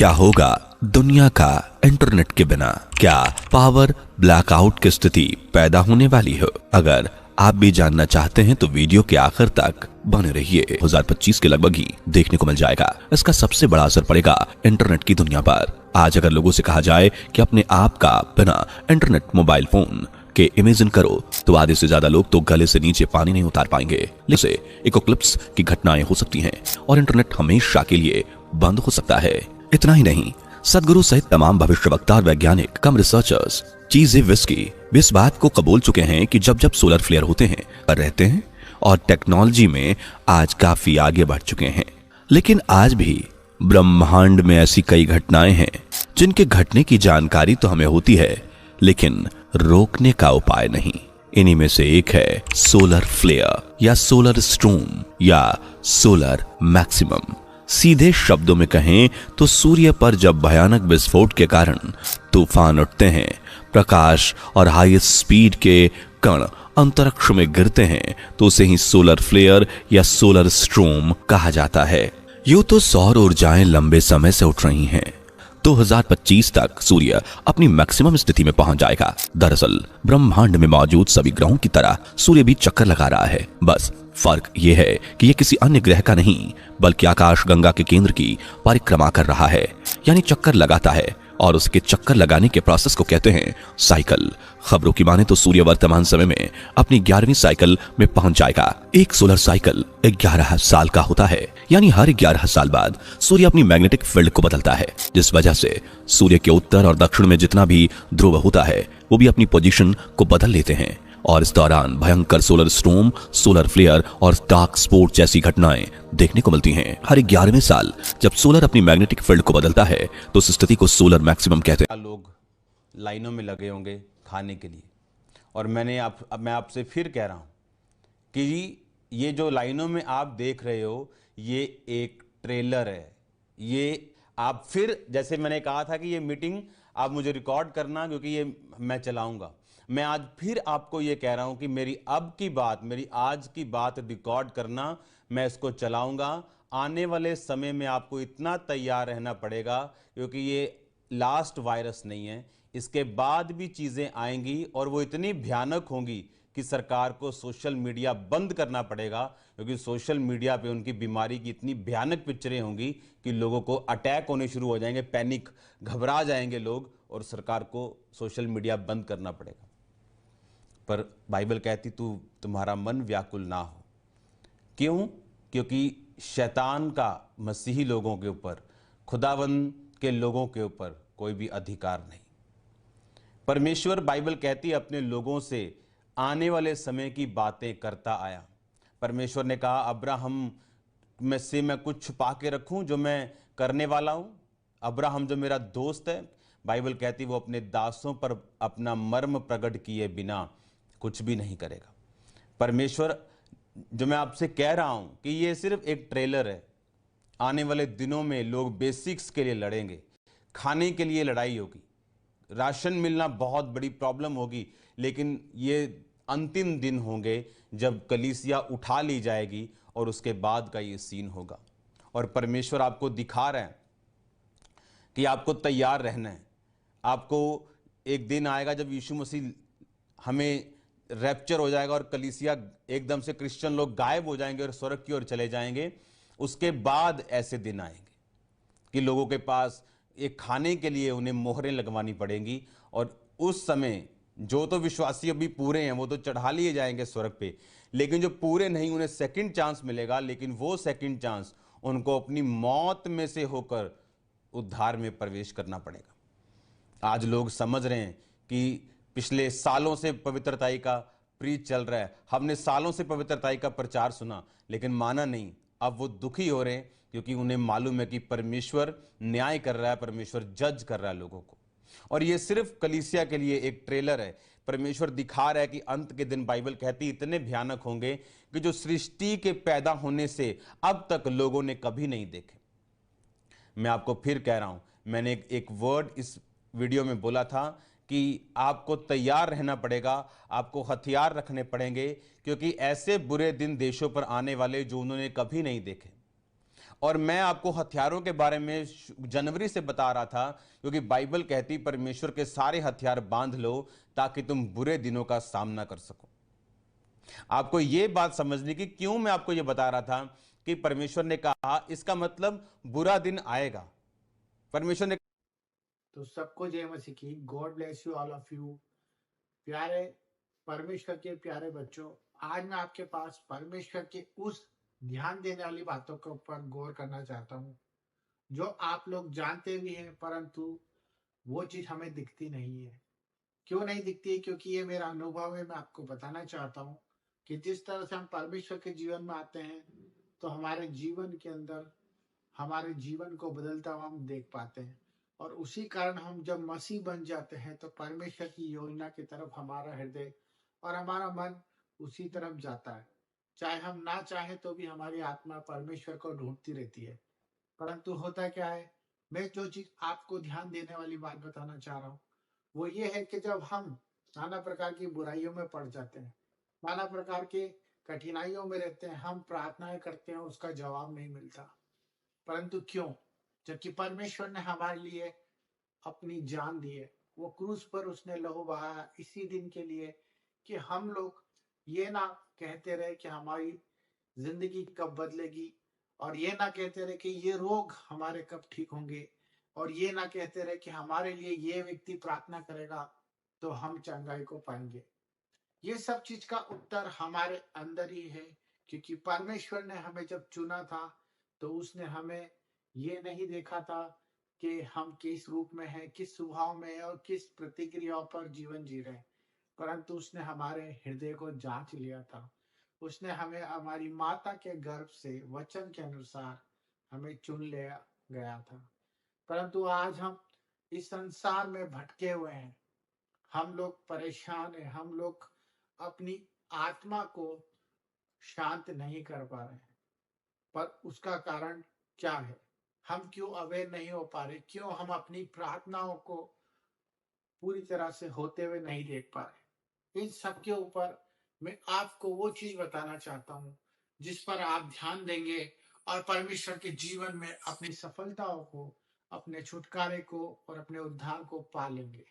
क्या होगा दुनिया का इंटरनेट के बिना? क्या पावर ब्लैकआउट की स्थिति पैदा होने वाली हो? अगर आप भी जानना चाहते हैं तो वीडियो के आखिर तक बने रहिए। 2025 के लगभग ही देखने को मिल जाएगा। इसका सबसे बड़ा असर पड़ेगा इंटरनेट की दुनिया पर। आज अगर लोगों से कहा जाए कि अपने आप का बिना इंटरनेट मोबाइल फोन के इमेजिन करो तो आधे से ज्यादा लोग तो गले से नीचे पानी नहीं उतार पाएंगे। जैसे इकोक्लिप्स की घटनाएं हो सकती हैं और इंटरनेट हमेशा के लिए बंद हो सकता है। इतना ही नहीं, सदगुरु सहित तमाम भविष्यवक्ता और वैज्ञानिक कम रिसर्चर्स चीजें विस्की इस बात को कबूल चुके हैं कि जब जब सोलर फ्लेयर होते हैं और रहते हैं और टेक्नोलॉजी में आज काफी आगे बढ़ चुके हैं। लेकिन आज भी ब्रह्मांड में ऐसी कई घटनाएं हैं जिनके घटने की जानकारी तो हमें होती है लेकिन रोकने का उपाय नहीं। इन्हीं में से एक है सोलर फ्लेयर या सोलर स्टॉर्म या सोलर मैक्सिमम। सीधे शब्दों में कहें तो सूर्य पर जब भयानक विस्फोट के कारण तूफान उठते हैं, प्रकाश और हाई स्पीड के कण अंतरिक्ष में गिरते हैं तो उसे ही सोलर फ्लेयर या सोलर स्टॉर्म कहा जाता है। यूं तो सौर ऊर्जाएं लंबे समय से उठ रही हैं। 2025 तक सूर्य अपनी मैक्सिमम स्थिति में पहुंच जाएगा। दरअसल ब्रह्मांड में मौजूद सभी ग्रहों की तरह सूर्य भी चक्कर लगा रहा है। बस फर्क यह है कि यह किसी अन्य ग्रह का नहीं बल्कि आकाश गंगा के केंद्र की परिक्रमा कर रहा है, यानी चक्कर लगाता है। और उसके चक्कर लगाने के प्रोसेस को कहते हैं साइकिल। खबरों की माने तो सूर्य वर्तमान समय में अपनी 11वीं साइकिल में पहुंच जाएगा। एक सोलर साइकिल 11 साल का होता है, यानी हर 11 साल बाद सूर्य अपनी मैग्नेटिक फील्ड को बदलता है, जिस वजह से सूर्य के उत्तर और दक्षिण में जितना भी ध्रुव होता है वो भी अपनी पोजीशन को बदल लेते हैं। और इस दौरान भयंकर सोलर स्टॉर्म, सोलर फ्लेयर और डार्क स्पॉट जैसी घटनाएं देखने को मिलती हैं। हर 11वें साल जब सोलर अपनी मैग्नेटिक फील्ड को बदलता है तो उस स्थिति को सोलर मैक्सिमम कहते हैं। लोग लाइनों में लगे होंगे खाने के लिए, और मैं आपसे फिर कह रहा हूं कि ये जो लाइनों में आप देख रहे हो ये एक ट्रेलर है। ये आप फिर, जैसे मैंने कहा था कि ये मीटिंग आप मुझे रिकॉर्ड करना क्योंकि ये मैं चलाऊंगा। मैं आज फिर आपको ये कह रहा हूं कि मेरी आज की बात रिकॉर्ड करना, मैं इसको चलाऊंगा। आने वाले समय में आपको इतना तैयार रहना पड़ेगा क्योंकि ये लास्ट वायरस नहीं है। इसके बाद भी चीजें आएंगी और वो इतनी भयानक होंगी कि सरकार को सोशल मीडिया बंद करना पड़ेगा, क्योंकि सोशल मीडिया पे उनकी बीमारी की इतनी भयानक पिक्चरें होंगी कि लोगों को अटैक होने शुरू हो जाएंगे, पैनिक, घबरा जाएंगे लोग, और सरकार को सोशल मीडिया बंद करना पड़ेगा। पर बाइबल कहती तुम्हारा मन व्याकुल ना हो। क्यों? क्योंकि शैतान का मसीही लोगों के ऊपर, खुदावंद के लोगों के ऊपर कोई भी अधिकार नहीं। परमेश्वर, बाइबल कहती है, अपने लोगों से आने वाले समय की बातें करता आया। परमेश्वर ने कहा अब्राहम में से मैं कुछ छुपा के रखूं जो मैं करने वाला हूं। अब्राहम जो मेरा दोस्त है, बाइबल कहती वो अपने दासों पर अपना मर्म प्रकट किए बिना कुछ भी नहीं करेगा। परमेश्वर, जो मैं आपसे कह रहा हूं कि ये सिर्फ एक ट्रेलर है। आने वाले दिनों में लोग बेसिक्स के लिए लड़ेंगे, खाने के लिए लड़ाई होगी, राशन मिलना बहुत बड़ी प्रॉब्लम होगी, लेकिन ये अंतिम दिन होंगे जब कलीसिया उठा ली जाएगी और उसके बाद का ये सीन होगा। और परमेश्वर आपको दिखा रहे हैं कि आपको तैयार रहना है। आपको एक दिन आएगा जब यीशु मसीह हमें रैप्चर हो जाएगा और कलीसिया एकदम से, क्रिश्चियन लोग गायब हो जाएंगे और स्वर्ग की ओर चले जाएंगे। उसके बाद ऐसे दिन आएंगे कि लोगों के पास एक खाने के लिए उन्हें मोहरें लगवानी पड़ेंगी, और उस समय जो तो विश्वासी अभी पूरे हैं वो तो चढ़ा लिए जाएंगे स्वर्ग पे, लेकिन जो पूरे नहीं उन्हें सेकंड चांस मिलेगा। लेकिन वो सेकंड चांस उनको अपनी मौत में से होकर उद्धार में प्रवेश करना पड़ेगा। आज लोग समझ रहे हैं कि पिछले सालों से पवित्रताई का प्रीच चल रहा है, हमने सालों से पवित्रताई का प्रचार सुना लेकिन माना नहीं। अब वो दुखी हो रहे हैं क्योंकि उन्हें मालूम है कि परमेश्वर न्याय कर रहा है, परमेश्वर जज कर रहा है लोगों को। और ये सिर्फ कलीसिया के लिए एक ट्रेलर है। परमेश्वर दिखा रहा है कि अंत के दिन, बाइबल कहती, इतने भयानक होंगे कि जो सृष्टि के पैदा होने से अब तक लोगों ने कभी नहीं देखे। मैं आपको फिर कह रहा हूं, मैंने एक वर्ड इस वीडियो में बोला था कि आपको तैयार रहना पड़ेगा, आपको हथियार रखने पड़ेंगे, क्योंकि ऐसे बुरे दिन देशों पर आने वाले जो उन्होंने कभी नहीं देखे। और मैं आपको हथियारों के बारे में जनवरी से बता रहा था, क्योंकि बाइबल कहती परमेश्वर के सारे हथियार बांध लो ताकि तुम बुरे दिनों का सामना कर सको। आपको यह बात समझने की क्यों मैं आपको यह बता रहा था कि परमेश्वर ने कहा, इसका मतलब बुरा दिन आएगा। परमेश्वर ने तो सबको जय मसीह की। God bless you all of you. प्यारे परमेश्वर के प्यारे बच्चों, आज मैं आपके पास परमेश्वर के उस ध्यान देने वाली बातों के ऊपर गौर करना चाहता हूँ जो आप लोग जानते भी हैं, परंतु वो चीज हमें दिखती नहीं है। क्यों नहीं दिखती है? क्योंकि ये मेरा अनुभव है। मैं आपको बताना चाहता हूँ कि जिस तरह से हम परमेश्वर के जीवन में आते हैं तो हमारे जीवन के अंदर हमारे जीवन को बदलता हुआ हम देख पाते हैं, और उसी कारण हम जब मसीह बन जाते हैं तो परमेश्वर की योजना की तरफ हमारा हृदय और हमारा मन उसी तरफ जाता है। चाहे हम ना चाहे तो भी हमारी आत्मा परमेश्वर को ढूंढती रहती है। परंतु होता क्या है, मैं जो चीज आपको ध्यान देने वाली बात बताना चाह रहा हूँ वो ये है कि जब हम नाना प्रकार की बुराइयों में पड़ जाते हैं, नाना प्रकार के कठिनाइयों में रहते हैं, हम प्रार्थनाएं करते हैं, उसका जवाब नहीं मिलता। परंतु क्यों? जबकि परमेश्वर ने हमारे लिए अपनी जान दी है, वो क्रूस पर उसने लहू बहाया इसी दिन के लिए कि हम लोग ये ना कहते रहे कि हमारी जिंदगी कब बदलेगी, और ये ना कहते रहे कि ये रोग हमारे कब ठीक होंगे, और ये ना कहते रहे कि हमारे लिए ये व्यक्ति प्रार्थना करेगा तो हम चंगाई को पाएंगे। ये सब चीज का उत्तर हमारे अंदर ही है, क्योंकि परमेश्वर ने हमें जब चुना था तो उसने हमें ये नहीं देखा था कि हम किस रूप में हैं, किस स्वभाव में हैं और किस प्रतिक्रियाओं पर जीवन जी रहे हैं, परंतु उसने हमारे हृदय को जांच लिया था। उसने हमें हमारी माता के गर्भ से वचन के अनुसार हमें चुन लिया गया था। परंतु आज हम इस संसार में भटके हुए हैं, हम लोग परेशान हैं, हम लोग अपनी आत्मा को शांत नहीं कर पा रहे हैं। पर उसका कारण क्या है? हम क्यों अवेयर नहीं हो पा रहे? क्यों हम अपनी प्रार्थनाओं को पूरी तरह से होते हुए नहीं देख पा रहे? इन सब के ऊपर मैं आपको वो चीज बताना चाहता हूँ जिस पर आप ध्यान देंगे और परमेश्वर के जीवन में अपनी सफलताओं को, अपने छुटकारे को और अपने उद्धार को पा लेंगे।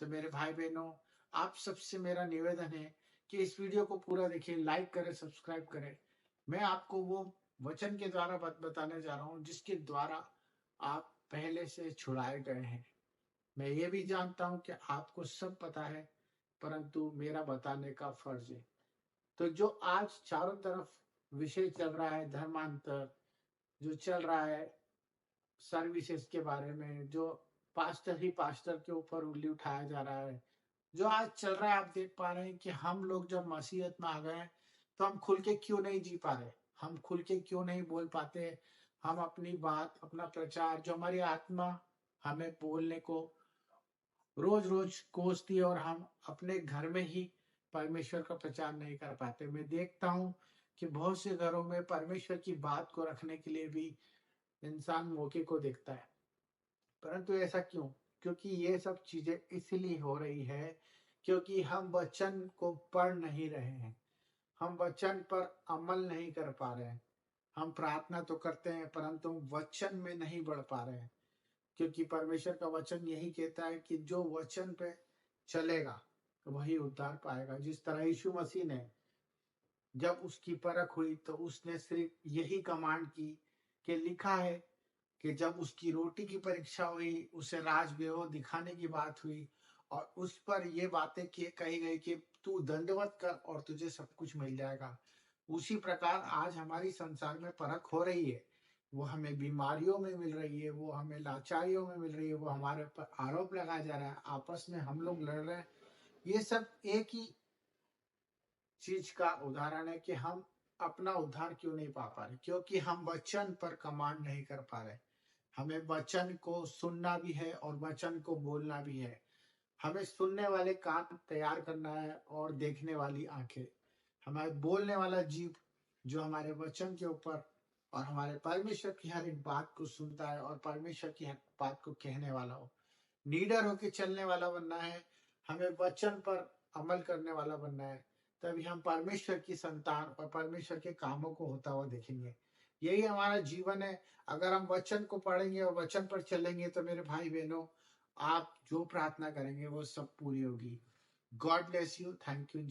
तो मेरे भाई बहनों, आप सबसे मेरा निवेदन है कि इस वीडियो को पूरा देखिए, लाइक करें, सब्सक्राइब करें। मैं आपको वो वचन के द्वारा बताने जा रहा हूँ जिसके द्वारा आप पहले से छुड़ाए गए हैं। मैं ये भी जानता हूँ कि आपको सब पता है, परंतु मेरा बताने का फर्ज है। तो जो आज चारों तरफ विषय चल रहा है, धर्मांतर जो चल रहा है, सर्विसेज के बारे में, जो पास्टर ही पास्टर के ऊपर उंगली उठाया जा रहा है, जो आज चल रहा है, आप देख पा रहे हैं कि हम लोग जब मसीहत में आ गए हैं तो हम खुल के क्यों नहीं जी पा रहे, हम खुल के क्यों नहीं बोल पाते, हम अपनी बात, अपना प्रचार, जो हमारी आत्मा हमें बोलने को रोज रोज कोसती है, और हम अपने घर में ही परमेश्वर का प्रचार नहीं कर पाते। मैं देखता हूँ कि बहुत से घरों में परमेश्वर की बात को रखने के लिए भी इंसान मौके को देखता है, परंतु ऐसा क्यों? क्योंकि ये सब चीजें इसलिए हो रही है क्योंकि हम वचन को पढ़ नहीं रहे हैं, हम वचन पर अमल नहीं कर पा रहे हैं। हम प्रार्थना तो करते हैं परंतु वचन में नहीं बढ़ पा रहे हैं, क्योंकि परमेश्वर का वचन यही कहता है कि जो वचन पे चलेगा वही उद्धार पाएगा। जिस तरह यीशु मसीह ने जब उसकी परख हुई तो उसने सिर्फ यही कमांड की कि लिखा है कि जब उसकी रोटी की परीक्षा हुई, उसे राजवैभव दिखाने की बात हुई और उस पर ये बातें कही गई कि तू दंडवत कर और तुझे सब कुछ मिल जाएगा। उसी प्रकार आज हमारी संसार में परख हो रही है। वो हमें बीमारियों में मिल रही है, वो हमें लाचारियों में मिल रही है, वो हमारे ऊपर आरोप लगाया जा रहा है, आपस में हम लोग लड़ रहे हैं। ये सब एक ही चीज का उदाहरण है कि हम अपना उद्धार क्यों नहीं पा पा रहे, क्योंकि हम वचन पर कमांड नहीं कर पा रहे। हमें वचन को सुनना भी है और वचन को बोलना भी है। हमें सुनने वाले कान तैयार करना है और देखने वाली आंखें। हमें बोलने वाला जीव जो हमारे वचन के ऊपर और हमारे परमेश्वर की हर एक बात को सुनता है और परमेश्वर की हर बात को कहने वाला हो। लीडर होके चलने वाला बनना है, हमें वचन पर अमल करने वाला बनना है, तभी हम परमेश्वर की संतान और परमेश्वर के कामों को होता हुआ देखेंगे। यही हमारा जीवन है। अगर हम वचन को पढ़ेंगे और वचन पर चलेंगे तो मेरे भाई बहनों, आप जो प्रार्थना करेंगे वो सब पूरी होगी। God bless you. Thank you.